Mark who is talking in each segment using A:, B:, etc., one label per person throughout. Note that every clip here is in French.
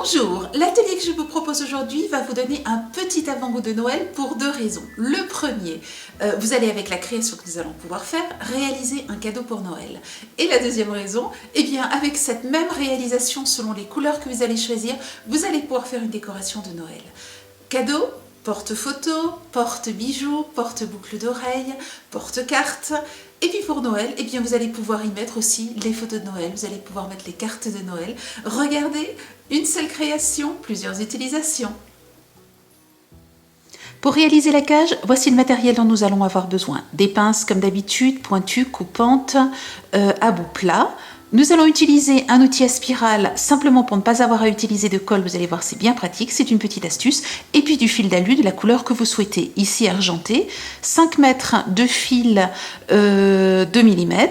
A: Bonjour, l'atelier que je vous propose aujourd'hui va vous donner un petit avant-goût de Noël pour deux raisons. Le premier, vous allez avec la création que nous allons pouvoir faire, réaliser un cadeau pour Noël. Et la deuxième raison, eh bien avec cette même réalisation selon les couleurs que vous allez choisir, vous allez pouvoir faire une décoration de Noël. Cadeau, porte-photo, porte-bijoux, porte-boucle d'oreille, porte-carte. Et puis pour Noël, eh bien vous allez pouvoir y mettre aussi les photos de Noël, vous allez pouvoir mettre les cartes de Noël. Regardez, une seule création, plusieurs utilisations. Pour réaliser la cage, voici le matériel dont nous allons avoir besoin. Des pinces comme d'habitude, pointues, coupantes, à bout plat. Nous allons utiliser un outil à spirale simplement pour ne pas avoir à utiliser de colle. Vous allez voir, c'est bien pratique, c'est une petite astuce. Et puis du fil d'alu de la couleur que vous souhaitez. Ici argenté, 5 mètres de fil 2 mm.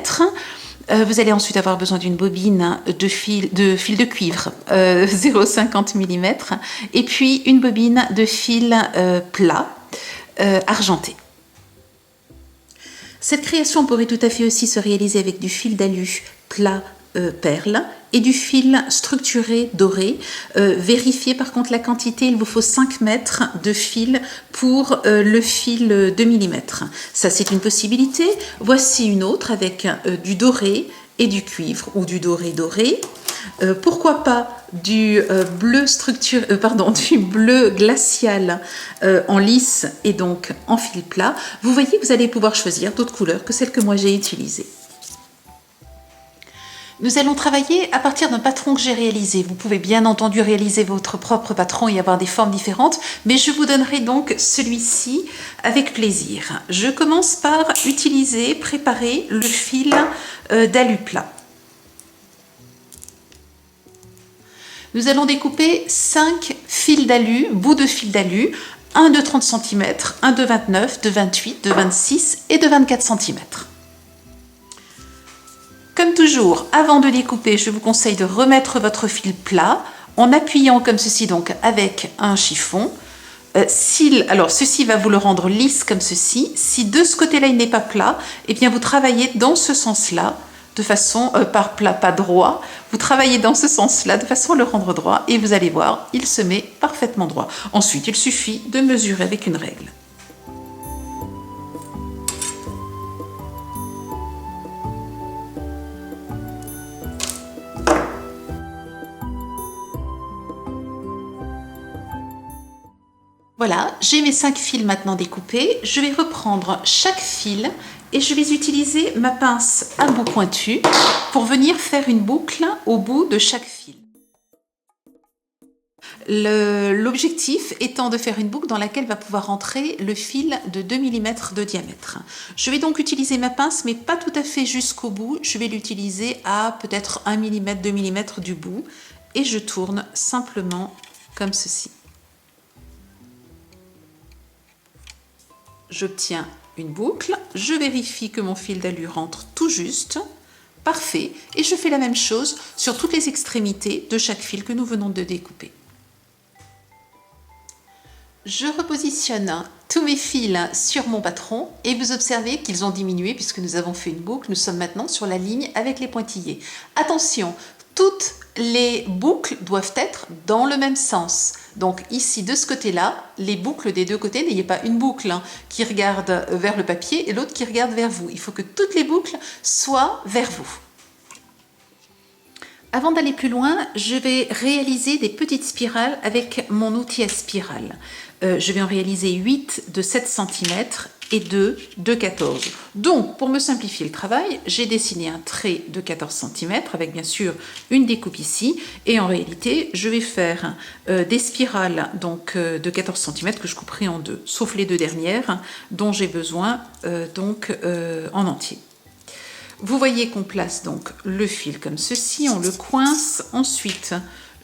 A: Vous allez ensuite avoir besoin d'une bobine de fil de cuivre 0,50 mm et puis une bobine de fil plat argenté. Cette création pourrait tout à fait aussi se réaliser avec du fil d'alu plat perle et du fil structuré doré. Vérifiez par contre la quantité, il vous faut 5 mètres de fil pour le fil 2 mm. Ça c'est une possibilité. Voici une autre avec du doré et du cuivre ou du doré. Pourquoi pas du du bleu glacial en lisse et donc en fil plat. Vous voyez que vous allez pouvoir choisir d'autres couleurs que celles que moi j'ai utilisées. Nous allons travailler à partir d'un patron que j'ai réalisé. Vous pouvez bien entendu réaliser votre propre patron et avoir des formes différentes, mais je vous donnerai donc celui-ci avec plaisir. Je commence par préparer le fil d'alu plat. Nous allons découper 5 fils d'alu, bouts de fil d'alu, un de 30 cm, un de 29, de 28, de 26 et de 24 cm. Comme toujours, avant de découper, je vous conseille de remettre votre fil plat en appuyant comme ceci donc avec un chiffon. Alors ceci va vous le rendre lisse comme ceci. Si de ce côté-là il n'est pas plat, eh bien vous travaillez dans ce sens-là, de façon par plat pas droit. Vous travaillez dans ce sens-là de façon à le rendre droit et vous allez voir, il se met parfaitement droit. Ensuite, il suffit de mesurer avec une règle. Voilà, j'ai mes 5 fils maintenant découpés. Je vais reprendre chaque fil et je vais utiliser ma pince à bout pointu pour venir faire une boucle au bout de chaque fil. L'objectif étant de faire une boucle dans laquelle va pouvoir rentrer le fil de 2 mm de diamètre. Je vais donc utiliser ma pince, mais pas tout à fait jusqu'au bout. Je vais l'utiliser à peut-être 1 mm, 2 mm du bout et je tourne simplement comme ceci. J'obtiens une boucle, je vérifie que mon fil d'alu rentre tout juste, parfait, et je fais la même chose sur toutes les extrémités de chaque fil que nous venons de découper. Je repositionne tous mes fils sur mon patron et vous observez qu'ils ont diminué puisque nous avons fait une boucle, nous sommes maintenant sur la ligne avec les pointillés. Attention, toutes les boucles doivent être dans le même sens. Donc ici, de ce côté-là, les boucles des deux côtés, n'ayez pas une boucle qui regarde vers le papier et l'autre qui regarde vers vous. Il faut que toutes les boucles soient vers vous. Avant d'aller plus loin, je vais réaliser des petites spirales avec mon outil à spirale. Je vais en réaliser 8 de 7 cm et 2 de 14. Donc, pour me simplifier le travail, j'ai dessiné un trait de 14 cm avec bien sûr une découpe ici. Et en réalité, je vais faire des spirales donc, de 14 cm que je couperai en deux, sauf les deux dernières dont j'ai besoin en entier. Vous voyez qu'on place donc le fil comme ceci, on le coince. Ensuite,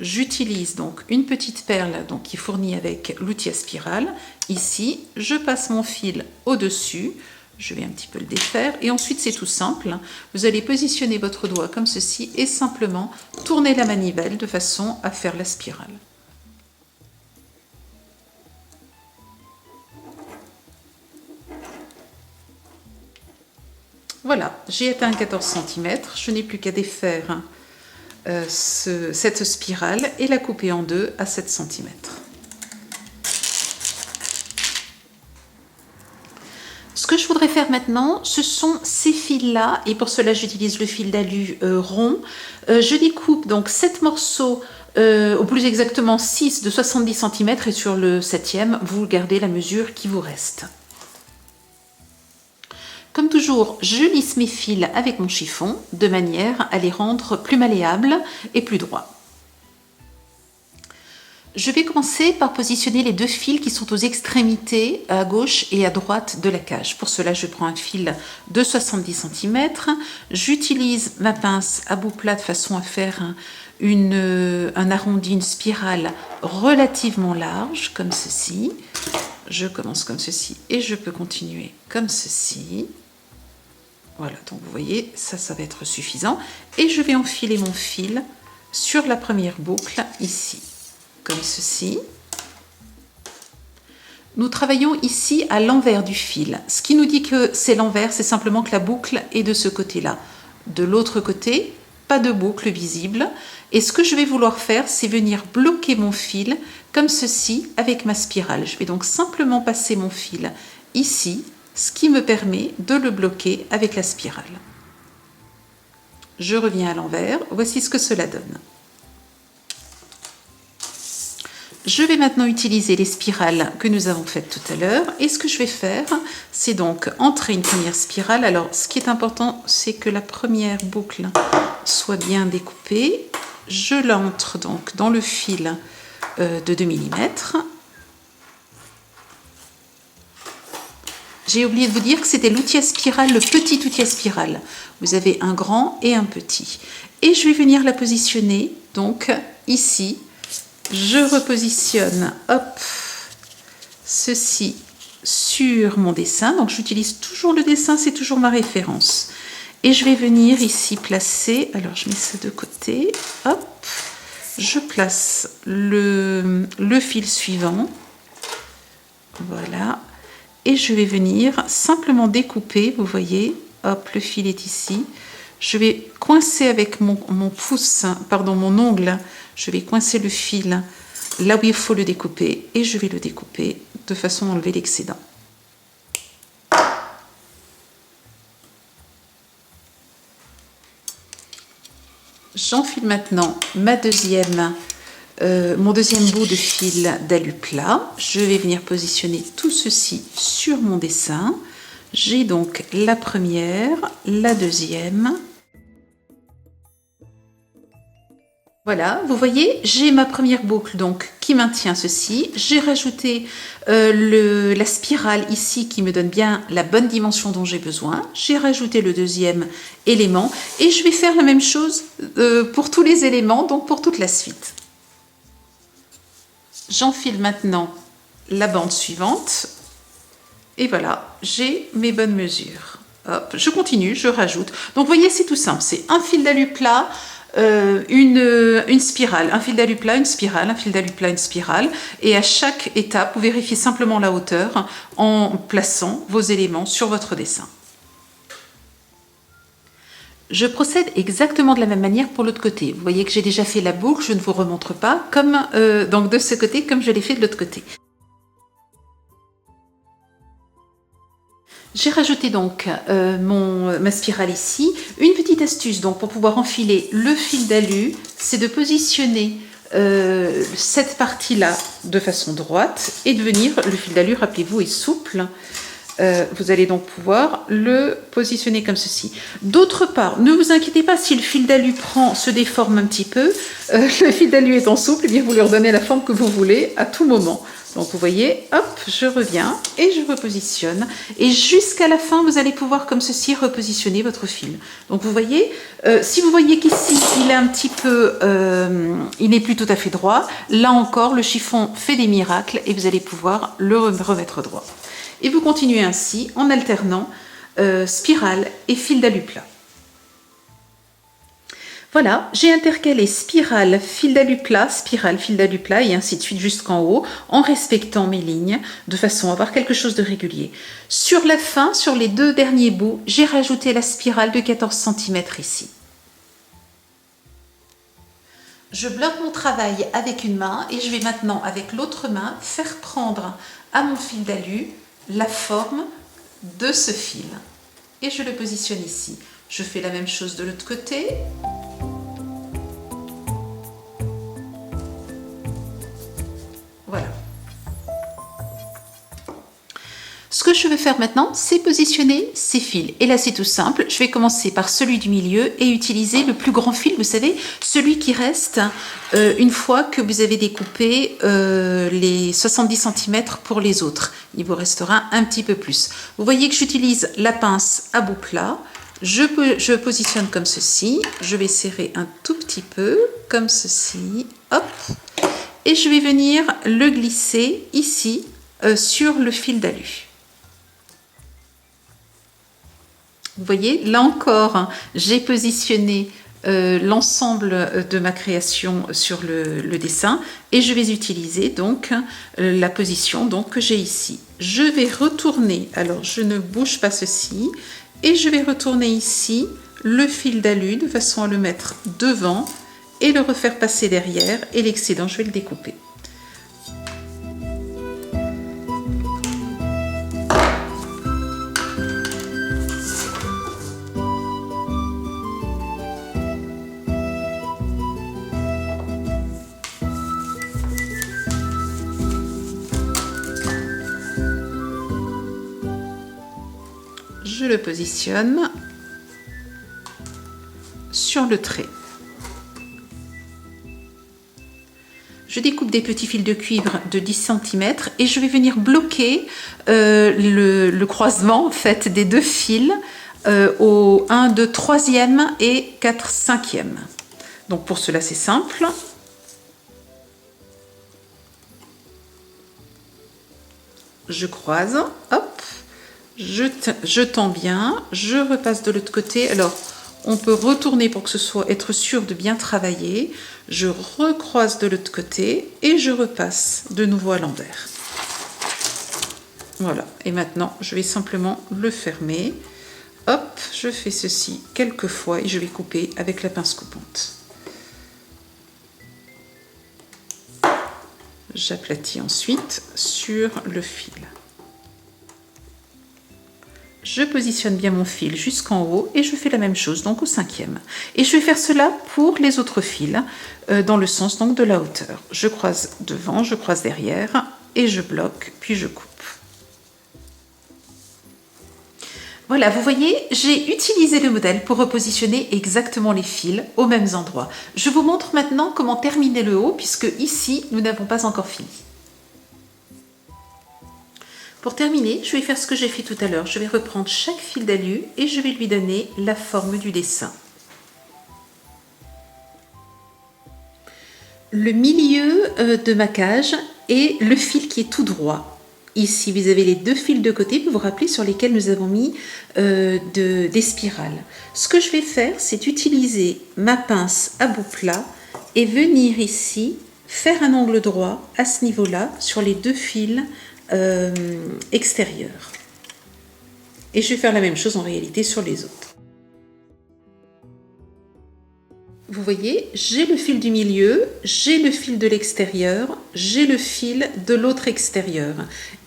A: j'utilise donc une petite perle qui est fournie avec l'outil à spirale. Ici, je passe mon fil au-dessus. Je vais un petit peu le défaire. Et ensuite, c'est tout simple. Vous allez positionner votre doigt comme ceci et simplement tourner la manivelle de façon à faire la spirale. Voilà, j'ai atteint 14 cm, je n'ai plus qu'à défaire cette spirale et la couper en deux à 7 cm. Ce que je voudrais faire maintenant, ce sont ces fils-là, et pour cela j'utilise le fil d'alu rond. Je découpe donc 7 morceaux, ou plus exactement 6 de 70 cm, et sur le 7e, vous gardez la mesure qui vous reste. Comme toujours, je lisse mes fils avec mon chiffon, de manière à les rendre plus malléables et plus droits. Je vais commencer par positionner les deux fils qui sont aux extrémités, à gauche et à droite de la cage. Pour cela, je prends un fil de 70 cm. J'utilise ma pince à bout plat de façon à faire un arrondi, une spirale relativement large, comme ceci. Je commence comme ceci et je peux continuer comme ceci. Voilà, donc vous voyez, ça va être suffisant. Et je vais enfiler mon fil sur la première boucle, ici. Comme ceci. Nous travaillons ici à l'envers du fil. Ce qui nous dit que c'est l'envers, c'est simplement que la boucle est de ce côté-là. De l'autre côté, pas de boucle visible. Et ce que je vais vouloir faire, c'est venir bloquer mon fil comme ceci avec ma spirale. Je vais donc simplement passer mon fil ici, ce qui me permet de le bloquer avec la spirale. Je reviens à l'envers. Voici ce que cela donne. Je vais maintenant utiliser les spirales que nous avons faites tout à l'heure. Et ce que je vais faire, c'est donc entrer une première spirale. Alors, ce qui est important, c'est que la première boucle soit bien découpée. Je l'entre donc dans le fil de 2 mm. J'ai oublié de vous dire que c'était l'outil à spirale, le petit outil à spirale. Vous avez un grand et un petit. Et je vais venir la positionner, donc ici. Je repositionne, hop, ceci sur mon dessin. Donc j'utilise toujours le dessin, c'est toujours ma référence. Et je vais venir ici placer, alors je mets ça de côté, hop, je place le fil suivant. Voilà. Et je vais venir simplement découper, vous voyez, hop, le fil est ici. Je vais coincer avec mon ongle, je vais coincer le fil là où il faut le découper et je vais le découper de façon à enlever l'excédent. J'enfile maintenant mon deuxième bout de fil d'alu plat. Je vais venir positionner tout ceci sur mon dessin. J'ai donc la première, la deuxième. Voilà, vous voyez, j'ai ma première boucle donc qui maintient ceci. J'ai rajouté la spirale ici qui me donne bien la bonne dimension dont j'ai besoin. J'ai rajouté le deuxième élément et je vais faire la même chose pour tous les éléments, donc pour toute la suite. J'enfile maintenant la bande suivante et voilà, j'ai mes bonnes mesures. Hop, je continue, je rajoute. Donc vous voyez, c'est tout simple, c'est un fil d'alu plat, une spirale, un fil d'alu plat, une spirale, un fil d'alu plat, une spirale, et à chaque étape, vous vérifiez simplement la hauteur en plaçant vos éléments sur votre dessin. Je procède exactement de la même manière pour l'autre côté. Vous voyez que j'ai déjà fait la boucle, je ne vous remontre pas, donc de ce côté comme je l'ai fait de l'autre côté. J'ai rajouté donc ma spirale ici. Une petite astuce donc pour pouvoir enfiler le fil d'alu, c'est de positionner cette partie-là de façon droite et de venir, le fil d'alu, rappelez-vous, est souple. Vous allez donc pouvoir le positionner comme ceci. D'autre part, ne vous inquiétez pas si le fil d'alu se déforme un petit peu. Le fil d'alu étant souple, eh bien vous lui redonnez la forme que vous voulez à tout moment. Donc vous voyez, hop, je reviens et je repositionne. Et jusqu'à la fin, vous allez pouvoir comme ceci repositionner votre fil. Donc vous voyez, si vous voyez qu'ici, il est un petit peu, il n'est plus tout à fait droit, là encore, le chiffon fait des miracles et vous allez pouvoir le remettre droit. Et vous continuez ainsi en alternant spirale et fil d'alu plat. Voilà, j'ai intercalé spirale, fil d'alu plat, spirale, fil d'alu plat et ainsi de suite jusqu'en haut en respectant mes lignes de façon à avoir quelque chose de régulier. Sur la fin, sur les deux derniers bouts, j'ai rajouté la spirale de 14 cm ici. Je bloque mon travail avec une main et je vais maintenant, avec l'autre main, faire prendre à mon fil d'alu la forme de ce fil. Et je le positionne ici. Je fais la même chose de l'autre côté. Voilà. Ce que je vais faire maintenant, c'est positionner ces fils. Et là, c'est tout simple. Je vais commencer par celui du milieu et utiliser le plus grand fil, vous savez, celui qui reste une fois que vous avez découpé les 70 cm pour les autres. Il vous restera un petit peu plus. Vous voyez que j'utilise la pince à bout plat. Je positionne comme ceci. Je vais serrer un tout petit peu, comme ceci. Hop. Et je vais venir le glisser ici sur le fil d'alu. Vous voyez, là encore, j'ai positionné l'ensemble de ma création sur le dessin et je vais utiliser donc la position donc, que j'ai ici. Je vais retourner, alors je ne bouge pas ceci, et je vais retourner ici le fil d'alu de façon à le mettre devant et le refaire passer derrière, et l'excédent, je vais le découper. Je le positionne sur le trait. Je découpe des petits fils de cuivre de 10 cm et je vais venir bloquer le croisement en fait, des deux fils au 1, 2, 3e et 4, 5e. Donc pour cela, c'est simple. Je croise, hop. Je tends bien, je repasse de l'autre côté. Alors, on peut retourner pour que ce soit être sûr de bien travailler. Je recroise de l'autre côté et je repasse de nouveau à l'envers. Voilà. Et maintenant, je vais simplement le fermer. Hop, je fais ceci quelques fois et je vais couper avec la pince coupante. J'aplatis ensuite sur le fil. Je positionne bien mon fil jusqu'en haut et je fais la même chose donc au 5e. Et je vais faire cela pour les autres fils dans le sens donc de la hauteur. Je croise devant, je croise derrière et je bloque puis je coupe. Voilà, vous voyez, j'ai utilisé le modèle pour repositionner exactement les fils aux mêmes endroits. Je vous montre maintenant comment terminer le haut puisque ici nous n'avons pas encore fini. Pour terminer, je vais faire ce que j'ai fait tout à l'heure. Je vais reprendre chaque fil d'alu et je vais lui donner la forme du dessin. Le milieu de ma cage est le fil qui est tout droit. Ici, vous avez les deux fils de côté, vous vous rappelez, sur lesquels nous avons mis des spirales. Ce que je vais faire, c'est utiliser ma pince à bout plat et venir ici faire un angle droit à ce niveau-là sur les deux fils extérieur. Et je vais faire la même chose en réalité sur les autres. Vous voyez, j'ai le fil du milieu, j'ai le fil de l'extérieur, j'ai le fil de l'autre extérieur.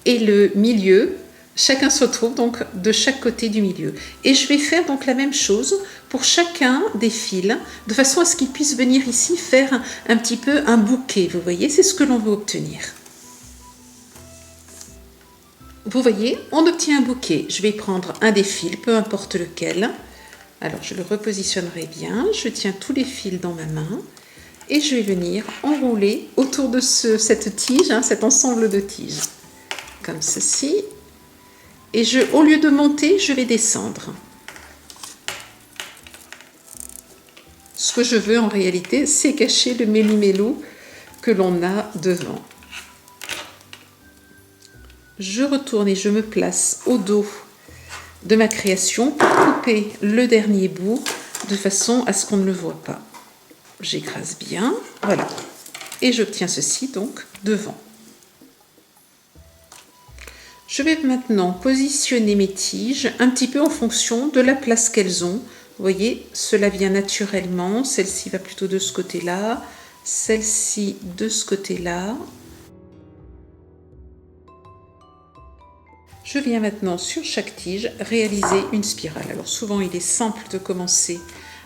A: Et le milieu, chacun se retrouve donc de chaque côté du milieu. Et je vais faire donc la même chose pour chacun des fils, de façon à ce qu'ils puissent venir ici faire un petit peu un bouquet. Vous voyez, c'est ce que l'on veut obtenir. Vous voyez, on obtient un bouquet. Je vais prendre un des fils, peu importe lequel. Alors, je le repositionnerai bien. Je tiens tous les fils dans ma main et je vais venir enrouler autour de cette tige, cet ensemble de tiges, comme ceci. Et au lieu de monter, je vais descendre. Ce que je veux en réalité, c'est cacher le méli-mélo que l'on a devant. Je retourne et je me place au dos de ma création pour couper le dernier bout de façon à ce qu'on ne le voit pas. J'écrase bien, voilà. Et j'obtiens ceci donc devant. Je vais maintenant positionner mes tiges un petit peu en fonction de la place qu'elles ont. Vous voyez, cela vient naturellement, celle-ci va plutôt de ce côté-là, celle-ci de ce côté-là. Je viens maintenant sur chaque tige réaliser une spirale. Alors souvent il est simple de commencer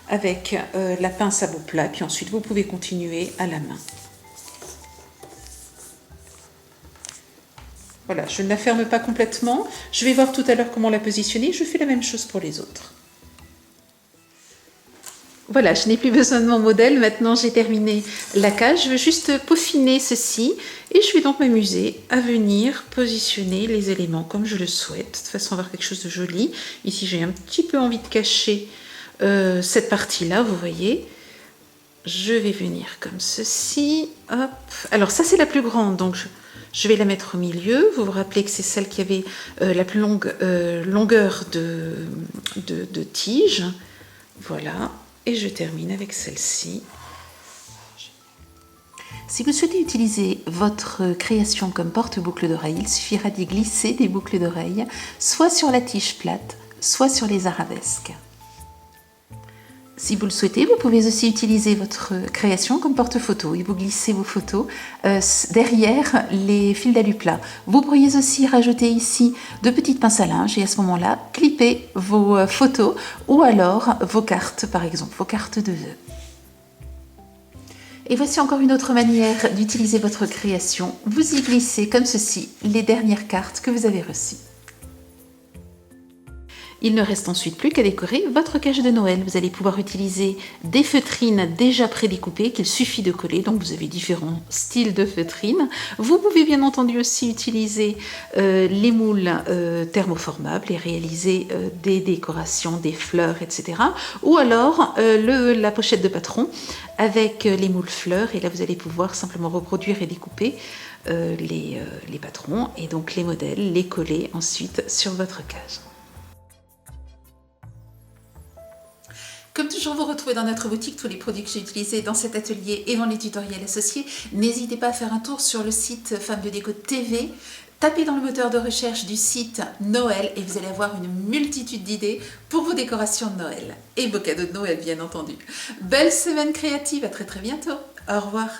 A: avec la pince à bout plat, puis ensuite vous pouvez continuer à la main. Voilà, je ne la ferme pas complètement. Je vais voir tout à l'heure comment la positionner. Je fais la même chose pour les autres. Voilà, je n'ai plus besoin de mon modèle. Maintenant, j'ai terminé la cage. Je veux juste peaufiner ceci. Et je vais donc m'amuser à venir positionner les éléments comme je le souhaite. De façon à avoir quelque chose de joli. Ici, j'ai un petit peu envie de cacher cette partie-là, vous voyez. Je vais venir comme ceci. Hop. Alors, ça, c'est la plus grande. Donc, je vais la mettre au milieu. Vous vous rappelez que c'est celle qui avait la plus longue longueur de tige. Voilà. Et je termine avec celle-ci. Si vous souhaitez utiliser votre création comme porte-boucle d'oreille, il suffira d'y glisser des boucles d'oreilles, soit sur la tige plate, soit sur les arabesques. Si vous le souhaitez, vous pouvez aussi utiliser votre création comme porte-photo et vous glissez vos photos derrière les fils d'alu plat. Vous pourriez aussi rajouter ici de petites pinces à linge et à ce moment-là, clipper vos photos ou alors vos cartes, par exemple, vos cartes de vœux. Et voici encore une autre manière d'utiliser votre création. Vous y glissez comme ceci les dernières cartes que vous avez reçues. Il ne reste ensuite plus qu'à décorer votre cage de Noël. Vous allez pouvoir utiliser des feutrines déjà prédécoupées qu'il suffit de coller. Donc vous avez différents styles de feutrines. Vous pouvez bien entendu aussi utiliser les moules thermoformables et réaliser des décorations, des fleurs, etc. Ou alors la pochette de patron avec les moules fleurs. Et là vous allez pouvoir simplement reproduire et découper les patrons et donc les modèles, les coller ensuite sur votre cage. Comme toujours, vous retrouvez dans notre boutique tous les produits que j'ai utilisés dans cet atelier et dans les tutoriels associés. N'hésitez pas à faire un tour sur le site Femmes de Déco TV. Tapez dans le moteur de recherche du site Noël et vous allez avoir une multitude d'idées pour vos décorations de Noël. Et vos cadeaux de Noël, bien entendu. Belle semaine créative, à très bientôt. Au revoir.